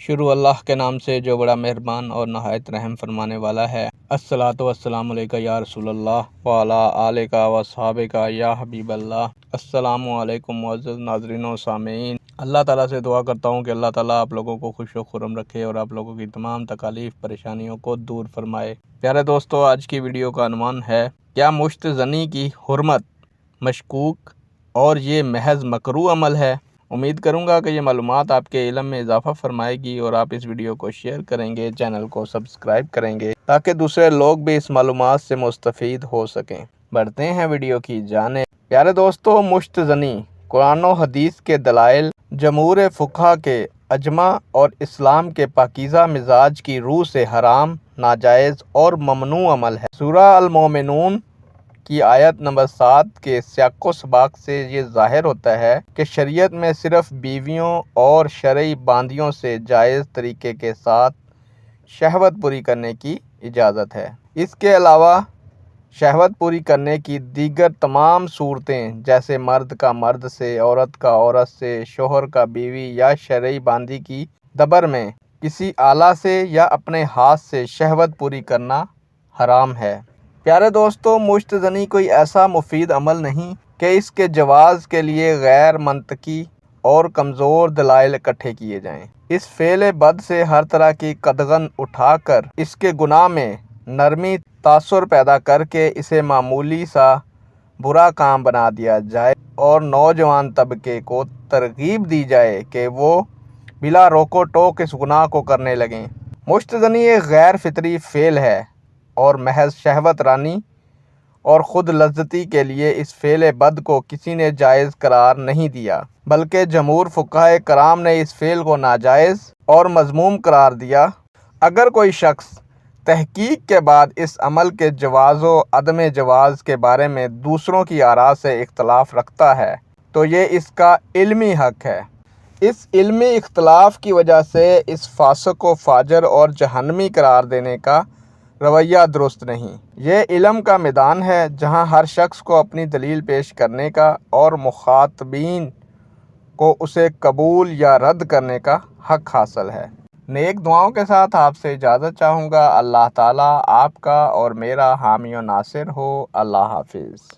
شروع اللہ کے نام سے جو بڑا مہربان اور نہایت رحم فرمانے والا ہے۔ الصلاۃ والسلام علیکہ یا رسول اللہ وعلی آلک و اصحابک یا حبیب اللہ۔ السلام علیکم معزز ناظرین و سامعین۔ اللہ تعالیٰ سے دعا کرتا ہوں کہ اللہ تعالیٰ آپ لوگوں کو خوش و خرم رکھے اور آپ لوگوں کی تمام تکالیف پریشانیوں کو دور فرمائے۔ پیارے دوستو، آج کی ویڈیو کا عنوان ہے کیا مشت زنی کی حرمت مشکوک اور یہ محض مکروہ عمل ہے؟ امید کروں گا کہ یہ معلومات آپ کے علم میں اضافہ فرمائے گی اور آپ اس ویڈیو کو شیئر کریں گے، چینل کو سبسکرائب کریں گے تاکہ دوسرے لوگ بھی اس معلومات سے مستفید ہو سکیں۔ بڑھتے ہیں ویڈیو کی جانب۔ پیارے دوستو، مشت زنی قرآن و حدیث کے دلائل، جمہور فقہا کے اجماع اور اسلام کے پاکیزہ مزاج کی روح سے حرام، ناجائز اور ممنوع عمل ہے۔ سورہ المومنون کی آیت نمبر 7 کے سیاق و سباق سے یہ ظاہر ہوتا ہے کہ شریعت میں صرف بیویوں اور شرعی باندیوں سے جائز طریقے کے ساتھ شہوت پوری کرنے کی اجازت ہے۔ اس کے علاوہ شہوت پوری کرنے کی دیگر تمام صورتیں جیسے مرد کا مرد سے، عورت کا عورت سے، شوہر کا بیوی یا شرعی باندی کی دبر میں کسی آلہ سے یا اپنے ہاتھ سے شہوت پوری کرنا حرام ہے۔ پیارے دوستو، مشت زنی کوئی ایسا مفید عمل نہیں کہ اس کے جواز کے لیے غیر منطقی اور کمزور دلائل اکٹھے کیے جائیں۔ اس فعل بد سے ہر طرح کی قدغن اٹھا کر اس کے گناہ میں نرمی تاثر پیدا کر کے اسے معمولی سا برا کام بنا دیا جائے اور نوجوان طبقے کو ترغیب دی جائے کہ وہ بلا روک و ٹوک اس گناہ کو کرنے لگیں۔ مشت زنی ایک غیر فطری فعل ہے اور محض شہوت رانی اور خود لذتی کے لیے اس فعل بد کو کسی نے جائز قرار نہیں دیا، بلکہ جمہور فقہائے کرام نے اس فعل کو ناجائز اور مذموم قرار دیا۔ اگر کوئی شخص تحقیق کے بعد اس عمل کے جواز و عدم جواز کے بارے میں دوسروں کی آراء سے اختلاف رکھتا ہے تو یہ اس کا علمی حق ہے۔ اس علمی اختلاف کی وجہ سے اس فاسق و فاجر اور جہنمی قرار دینے کا رویہ درست نہیں۔ یہ علم کا میدان ہے جہاں ہر شخص کو اپنی دلیل پیش کرنے کا اور مخاطبین کو اسے قبول یا رد کرنے کا حق حاصل ہے۔ نیک دعاؤں کے ساتھ آپ سے اجازت چاہوں گا۔ اللہ تعالیٰ آپ کا اور میرا حامی و ناصر ہو۔ اللہ حافظ۔